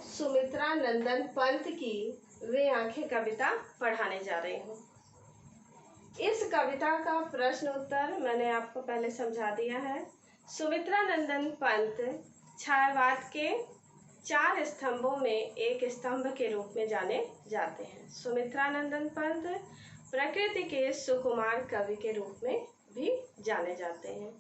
सुमित्रा नंदन पंत की वे आंखें कविता पढ़ाने जा रही हूँ। इस कविता का प्रश्न उत्तर मैंने आपको पहले समझा दिया है। सुमित्रा नंदन पंत छायावाद के 4 स्तंभों में एक स्तंभ के रूप में जाने जाते हैं। सुमित्रा नंदन पंत प्रकृति के सुकुमार कवि के रूप में भी जाने जाते हैं।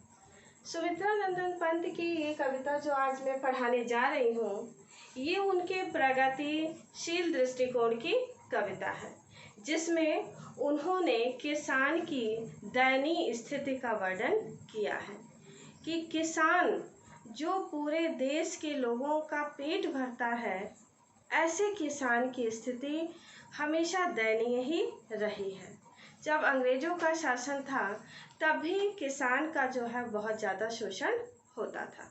सुमित्रा नंदन पंत की ये कविता जो आज मैं पढ़ाने जा रही हूँ, ये उनके प्रगतिशील दृष्टिकोण की कविता है, जिसमें उन्होंने किसान की दयनीय स्थिति का वर्णन किया है कि किसान जो पूरे देश के लोगों का पेट भरता है, ऐसे किसान की स्थिति हमेशा दयनीय ही रही है। जब अंग्रेजों का शासन था, तब भी किसान का जो है बहुत ज़्यादा शोषण होता था।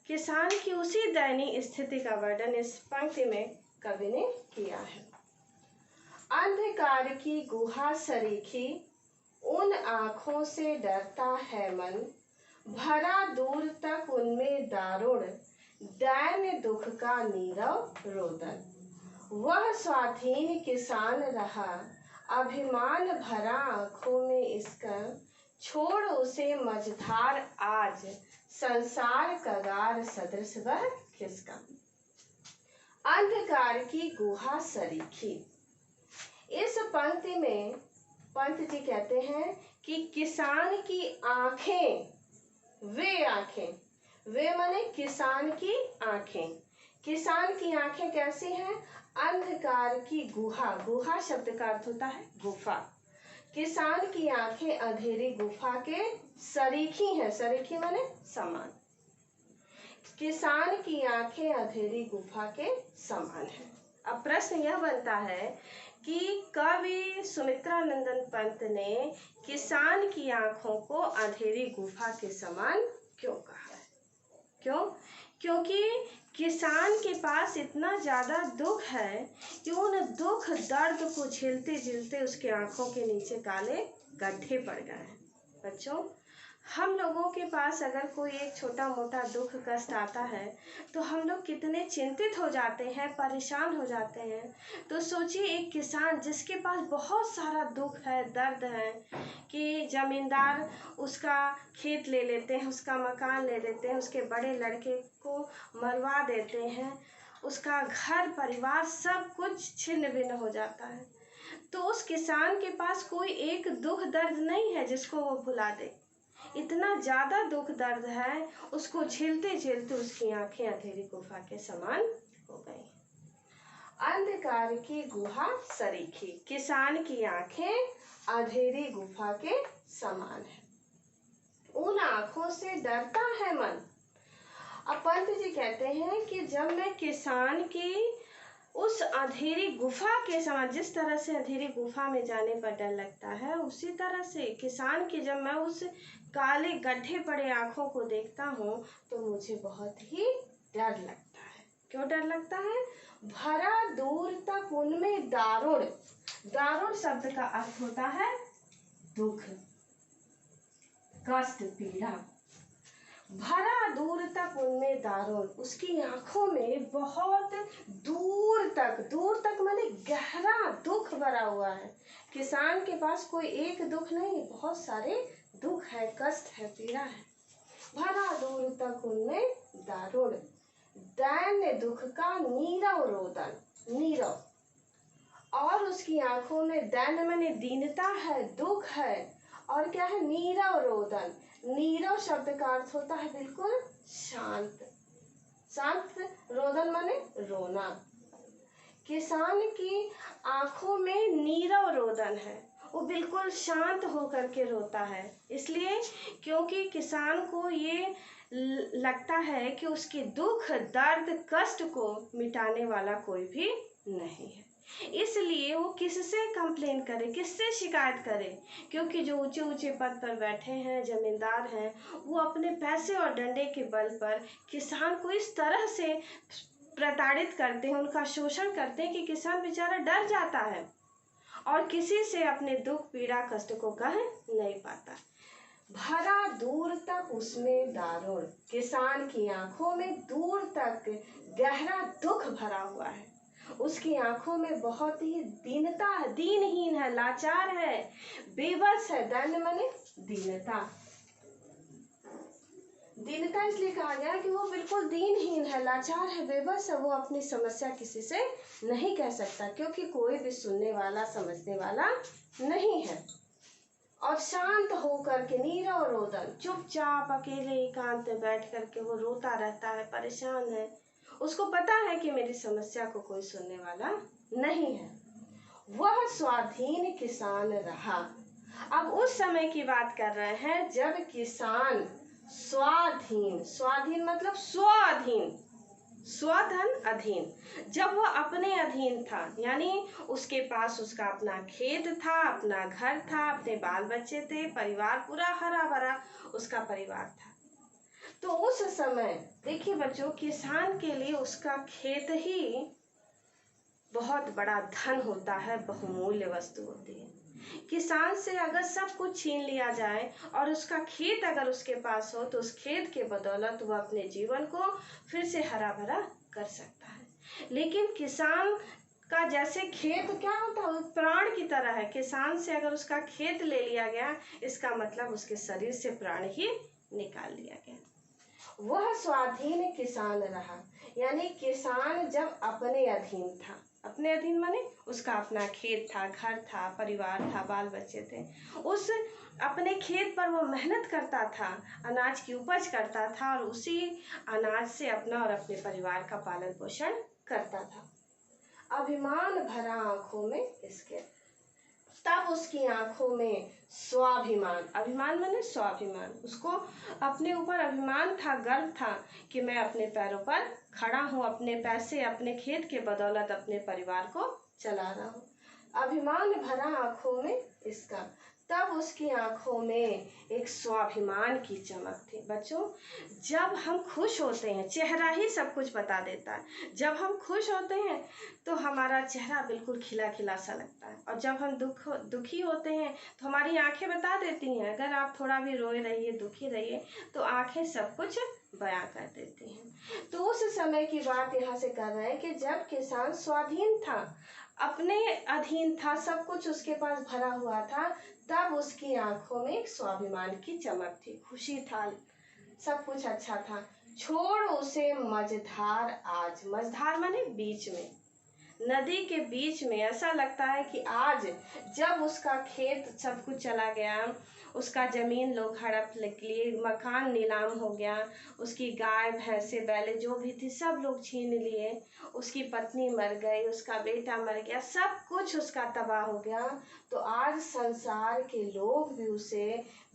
किसान की उसी दयनीय स्थिति का वर्णन इस पंक्ति में कवि ने किया है। अंधकार की गुहा सरीखी, उन आँखों से डरता है मन, भरा दूर तक उनमें दारुण, दैन्य दुख का नीरव रोदन। वह स्वाधीन किसान रहा, अभिमान भरा आँखों में इसका, छोड़ उसे मझधार आज, संसार कगार सदृश वह खिसका। अंधकार की गुहा सरीखी। इस पंक्ति में पंत जी कहते हैं कि किसान की आंखें, वे माने किसान की आंखें। किसान की आंखें कैसी हैं? अंधकार की गुहा, गुहा शब्द का अर्थ होता है गुफा। किसान की आंखें अंधेरी गुफा के सरीखी हैं, सरीखी माने समान। किसान की आंखें अंधेरी गुफा के समान हैं। अब प्रश्न यह बनता है कि कवि सुमित्रा नंदन पंत ने किसान की आंखों को अंधेरी गुफा के समान क्यों कहा है? क्यों? क्योंकि किसान के पास इतना ज़्यादा दुख है कि उन दुख दर्द को झेलते झेलते उसके आंखों के नीचे काले गड्ढे पड़ गए हैं। बच्चों, हम लोगों के पास अगर कोई एक छोटा मोटा दुख कष्ट आता है तो हम लोग कितने चिंतित हो जाते हैं, परेशान हो जाते हैं। तो सोचिए एक किसान जिसके पास बहुत सारा दुख है, दर्द है, कि जमींदार उसका खेत ले लेते हैं, उसका मकान ले लेते हैं, उसके बड़े लड़के को मरवा देते हैं, उसका घर परिवार सब कुछ छिन्न भिन्न हो जाता है। तो उस किसान के पास कोई एक दुख दर्द नहीं है जिसको वो भुला दे। इतना ज़्यादा दुख दर्द है, उसको झेलते झेलते उसकी आंखें अंधेरी गुफा के समान हो गई। अंधकार की गुहा सरीखी, किसान की आंखें अंधेरी गुफा के समान है। उन आंखों से डरता है मन। अब पंत जी कहते हैं कि जब मैं किसान की उस अंधेरी गुफा के समान, जिस तरह से अंधेरी गुफा में जाने पर डर लगता है, उसी तरह से किसान की जब मैं उस काले गड्ढे पड़े आंखों को देखता हूँ तो मुझे बहुत ही डर लगता है। क्यों डर लगता है? भरा दूर तक उनमें दारुण, दारुण शब्द का अर्थ होता है दुख, कष्ट, पीड़ा। भरा दूर तक उनमें दारुण, उसकी आंखों में बहुत दूर तक माने गहरा दुख भरा हुआ है। किसान के पास कोई एक दुख नहीं, बहुत सारे दुख है, कष्ट है, पीड़ा है। भरा दूर तक उनमें दारुण, दैन्य दुख का नीरव रोदन, नीरव। और उसकी आंखों में दैन्य माने दीनता है, दुख है, और क्या है? नीरव रोदन। नीरव शब्द का अर्थ होता है बिल्कुल शांत, शांत। रोदन माने रोना। किसान की आंखों में नीरव रोदन है, वो बिल्कुल शांत होकर के रोता है। इसलिए क्योंकि किसान को ये लगता है कि उसके दुख दर्द कष्ट को मिटाने वाला कोई भी नहीं है। इसलिए वो किससे कंप्लेन करे, किससे शिकायत करे? क्योंकि जो ऊंचे ऊंचे पद पर बैठे हैं, जमींदार हैं, वो अपने पैसे और डंडे के बल पर किसान को इस तरह से प्रताड़ित करते हैं, उनका शोषण करते हैं कि किसान बेचारा डर जाता है और किसी से अपने दुख पीड़ा कष्ट को कह नहीं पाता। भरा दूर तक उसमें दारुण। किसान की आंखों में दूर तक गहरा दुख भरा हुआ है। उसकी आंखों में बहुत ही दीनता है, दीनहीन है, लाचार है, बेबस है। दैन माने दीनता। दीनता इसलिए कहा गया कि वो बिल्कुल दीनहीन है, लाचार है, बेबस है। वो अपनी समस्या किसी से नहीं कह सकता, क्योंकि कोई भी सुनने वाला, समझने वाला नहीं है। और शांत होकर के नीरव रोदन, चुपचाप अकेले एकांत में बैठ करके वो रोता रहता है, परेशान है। उसको पता है कि मेरी समस्या को कोई सुनने वाला नहीं है। वह स्वाधीन किसान रहा। अब उस समय की बात कर रहे हैं जब किसान स्वाधीन, स्वाधीन मतलब स्वाधीन, स्वधन अधीन, जब वह अपने अधीन था, यानी उसके पास उसका अपना खेत था, अपना घर था, अपने बाल बच्चे थे, परिवार पूरा हरा भरा उसका परिवार था। तो उस समय देखिए बच्चों, किसान के लिए उसका खेत ही बहुत बड़ा धन होता है, बहुमूल्य वस्तु होती है। किसान से अगर सब कुछ छीन लिया जाए और उसका खेत अगर उसके पास हो, तो उस खेत के बदौलत वह अपने जीवन को फिर से हरा भरा कर सकता है। लेकिन किसान का जैसे खेत क्या होता है, प्राण की तरह है। किसान से अगर उसका खेत ले लिया गया, इसका मतलब उसके शरीर से प्राण ही निकाल लिया गया। वह स्वाधीन किसान रहा, यानी किसान जब अपने अधीन था, अपने अधीन माने उसका अपना खेत था, घर था, परिवार था, बाल बच्चे थे। उस अपने खेत पर वो मेहनत करता था, अनाज की उपज करता था और उसी अनाज से अपना और अपने परिवार का पालन पोषण करता था। अभिमान भरा आंखों में इसके, तब उसकी आंखों में स्वाभिमान, अभिमान माने स्वाभिमान, उसको अपने ऊपर अभिमान था, गर्व था कि मैं अपने पैरों पर खड़ा हूँ, अपने पैसे, अपने खेत के बदौलत अपने परिवार को चला रहा हूँ। अभिमान भरा आंखों में इसका, तब उसकी आंखों में एक स्वाभिमान की चमक थी। बच्चों, जब हम खुश होते हैं, चेहरा ही सब कुछ बता देता है। जब हम खुश होते हैं तो हमारा चेहरा बिल्कुल खिला खिला सा लगता है, और जब हम दुखी होते हैं तो हमारी आंखें बता देती हैं। अगर आप थोड़ा भी रोए रहिए, दुखी रहिए, तो आंखें सब कुछ बयां कर देती हैं। तो उस समय की बात यहाँ से कर रहे हैं कि जब किसान स्वाधीन था, अपने अधीन था, सब कुछ उसके पास भरा हुआ था, तब उसकी आंखों में एक स्वाभिमान की चमक थी, खुशी था, सब कुछ अच्छा था। छोड़ उसे मझधार आज, मझधार माने बीच में, नदी के बीच में। ऐसा लगता है कि आज जब उसका खेत सब कुछ चला गया, उसका जमीन लोग हड़प लिए, मकान नीलाम हो गया, उसकी गाय भैंसे बैले जो भी थी सब लोग छीन लिए, उसकी पत्नी मर गई, उसका बेटा मर गया, सब कुछ उसका तबाह हो गया। तो आज संसार के लोग भी उसे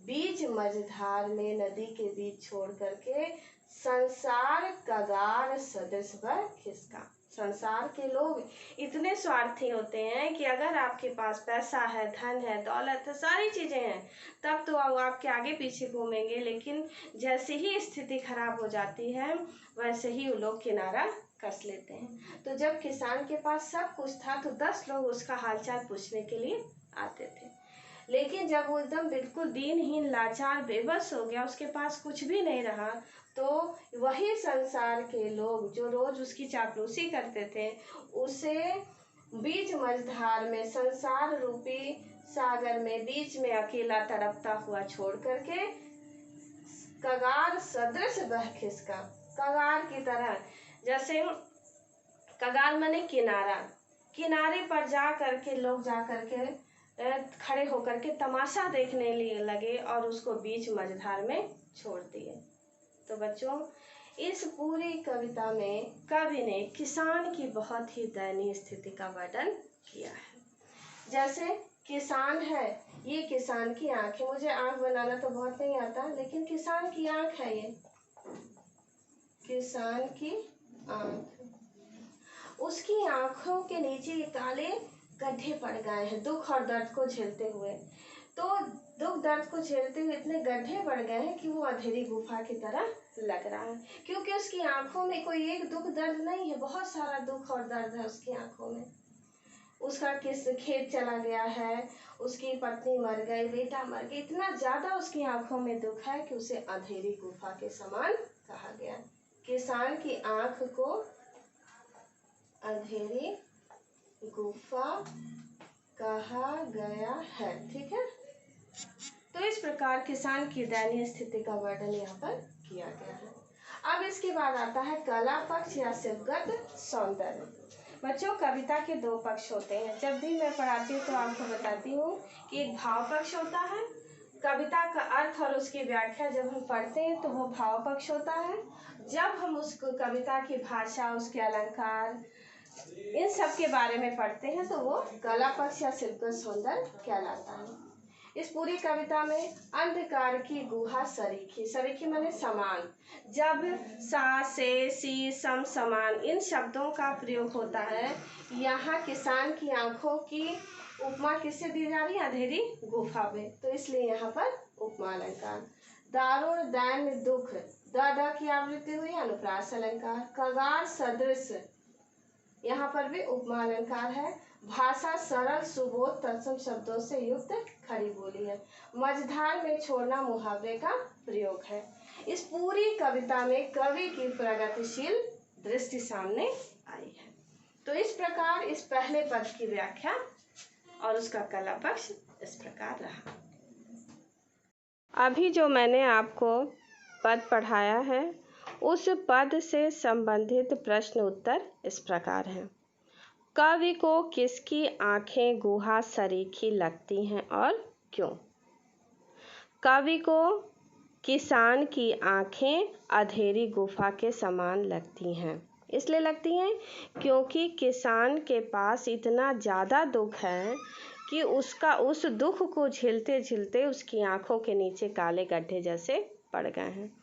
बीच मझधार में, नदी के बीच छोड़ करके संसार कगार सदृश पर खिसका। संसार के लोग इतने स्वार्थी होते हैं कि अगर आपके पास पैसा है, धन है, दौलत है, सारी चीजें हैं, तब तो आपके आगे पीछे घूमेंगे, लेकिन जैसे ही स्थिति खराब हो जाती है वैसे ही वो लोग किनारा कस लेते हैं। तो जब किसान के पास सब कुछ था तो 10 लोग उसका हालचाल पूछने के लिए आते थे, लेकिन जब वो एकदम बिल्कुल दीनहीन, लाचार, बेबस हो गया, उसके पास कुछ भी नहीं रहा, तो वही संसार के लोग जो रोज उसकी चापलूसी करते थे, उसे बीच मझधार में, संसार रूपी सागर में बीच में अकेला तड़पता हुआ छोड़ करके कगार सदृश बह खिसका। कगार की तरह, जैसे कगार माने किनारा, किनारे पर जा करके लोग जा करके खड़े होकर के तमाशा देखने लगे और उसको बीच मझधार में छोड़ दिए। तो बच्चों, इस पूरी कविता में कवि ने किसान की बहुत ही दयनीय स्थिति का वर्णन किया है। जैसे किसान है, ये किसान की आंख है, मुझे आंख बनाना तो बहुत नहीं आता, लेकिन किसान की आंख है, ये किसान की आंख, उसकी आंखों के नीचे काले गड्ढे पड़ गए हैं दुख और दर्द को झेलते हुए। तो दुख दर्द को झेलते हुए इतने गड्ढे पड़ गए हैं कि वो अंधेरी गुफा की तरह लग रहा है, क्योंकि उसकी आंखों में कोई एक दुख दर्द नहीं है, बहुत सारा दुख और दर्द है उसकी आंखों में। उसका किस खेत चला गया है, उसकी पत्नी मर गई, बेटा मर गया, इतना ज़्यादा उसकी आंखों में दुख है कि उसे अंधेरी गुफा के समान कहा गया। किसान की आंख को अंधेरी गुफा कहा गया है। ठीक है, तो इस प्रकार किसान की दयनीय स्थिति का वर्णन यहाँ पर किया गया है। अब इसके बाद आता है कला पक्ष या शिल्पगत सौंदर्य। बच्चों, कविता के दो पक्ष होते हैं। जब भी मैं पढ़ाती हूँ तो आपको बताती हूँ कि एक भाव पक्ष होता है, कविता का अर्थ और उसकी व्याख्या जब हम पढ़ते हैं तो वो भाव पक्ष होता है। जब हम उस कविता की भाषा, उसके अलंकार, इन सब के बारे में पढ़ते हैं तो वो कला पक्ष या शिल्पगत सौंदर्य कहलाता है। इस पूरी कविता में अंधकार की गुहा सरीखी, सरीखी माने समान, जब सा से सी सम समान इन शब्दों का प्रयोग होता है, यहाँ किसान की आंखों की उपमा किससे दी जा रही है? अंधेरी गुफा में, तो इसलिए यहाँ पर उपमा अलंकार। दारुण दैन्य दुख, द की आवृत्ति हुई अनुप्रास अलंकार। कगार सदृश, यहाँ पर भी उपमा अलंकार है। भाषा सरल सुबोध तत्सम शब्दों से युक्त खड़ी बोली है। मझधार में छोड़ना मुहावरे का प्रयोग है। इस पूरी कविता में कवि की प्रगतिशील दृष्टि सामने आई है। तो इस प्रकार इस पहले पद की व्याख्या और उसका कला पक्ष इस प्रकार रहा। अभी जो मैंने आपको पद पढ़ाया है उस पद से संबंधित प्रश्न उत्तर इस प्रकार हैं। कवि को किसकी आंखें गुहा सरीखी लगती हैं और क्यों? कवि को किसान की आंखें अंधेरी गुफा के समान लगती हैं। इसलिए लगती हैं क्योंकि किसान के पास इतना ज़्यादा दुख है कि उसका उस दुख को झेलते झेलते उसकी आंखों के नीचे काले गड्ढे जैसे पड़ गए हैं।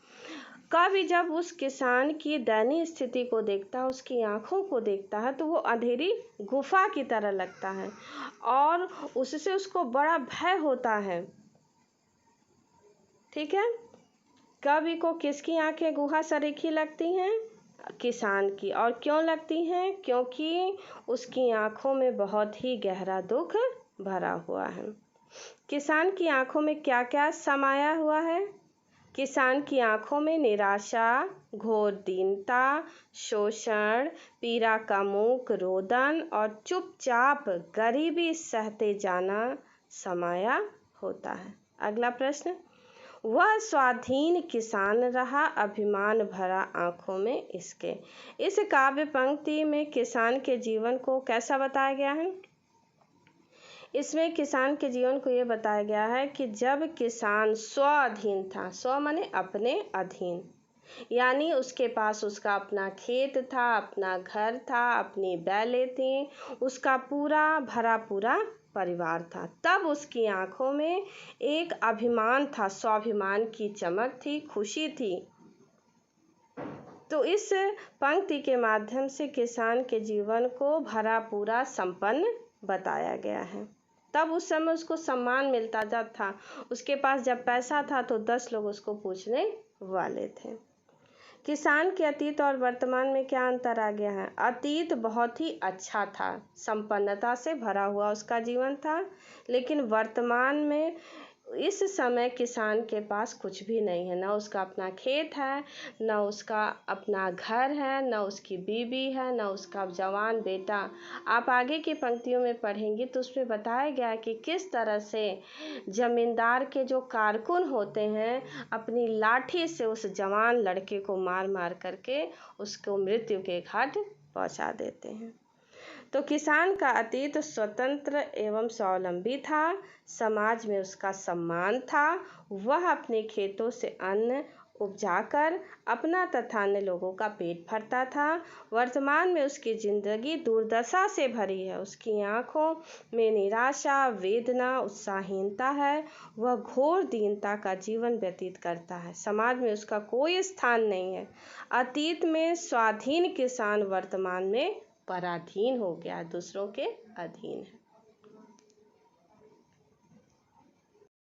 कवि जब उस किसान की दयनीय स्थिति को देखता है, उसकी आंखों को देखता है, तो वो अंधेरी गुफा की तरह लगता है और उससे उसको बड़ा भय होता है। ठीक है, कवि को किसकी आंखें गुहा सरीखी लगती हैं? किसान की। और क्यों लगती हैं? क्योंकि उसकी आंखों में बहुत ही गहरा दुख भरा हुआ है। किसान की आंखों में क्या क्या समाया हुआ है? किसान की आंखों में निराशा, घोर दीनता, शोषण, पीड़ा का मूक रोदन और चुपचाप गरीबी सहते जाना समाया होता है। अगला प्रश्न, वह स्वाधीन किसान रहा अभिमान भरा आंखों में इसके। इस काव्य पंक्ति में किसान के जीवन को कैसा बताया गया है? इसमें किसान के जीवन को ये बताया गया है कि जब किसान स्वाधीन था, स्व माने अपने अधीन, यानी उसके पास उसका अपना खेत था, अपना घर था, अपनी बैलें थी, उसका पूरा भरा पूरा परिवार था, तब उसकी आंखों में एक अभिमान था, स्वाभिमान की चमक थी, खुशी थी। तो इस पंक्ति के माध्यम से किसान के जीवन को भरा पूरा संपन्न बताया गया है। तब उस समय उसको सम्मान मिलता था, उसके पास जब पैसा था तो 10 लोग उसको पूछने वाले थे। किसान के अतीत और वर्तमान में क्या अंतर आ गया है? अतीत बहुत ही अच्छा था, संपन्नता से भरा हुआ उसका जीवन था, लेकिन वर्तमान में इस समय किसान के पास कुछ भी नहीं है। ना उसका अपना खेत है, ना उसका अपना घर है, ना उसकी बीवी है, ना उसका जवान बेटा। आप आगे की पंक्तियों में पढ़ेंगी तो उसमें बताया गया है कि किस तरह से जमींदार के जो कारकुन होते हैं अपनी लाठी से उस जवान लड़के को मार मार करके उसको मृत्यु के घाट पहुंचा देते हैं। तो किसान का अतीत स्वतंत्र एवं स्वावलंबी था, समाज में उसका सम्मान था, वह अपने खेतों से अन्न उपजाकर अपना तथा अन्य लोगों का पेट भरता था। वर्तमान में उसकी जिंदगी दुर्दशा से भरी है, उसकी आंखों में निराशा, वेदना, उत्साहहीनता है, वह घोर दीनता का जीवन व्यतीत करता है, समाज में उसका कोई स्थान नहीं है। अतीत में स्वाधीन किसान वर्तमान में पराधीन हो गया, दूसरों के अधीन है।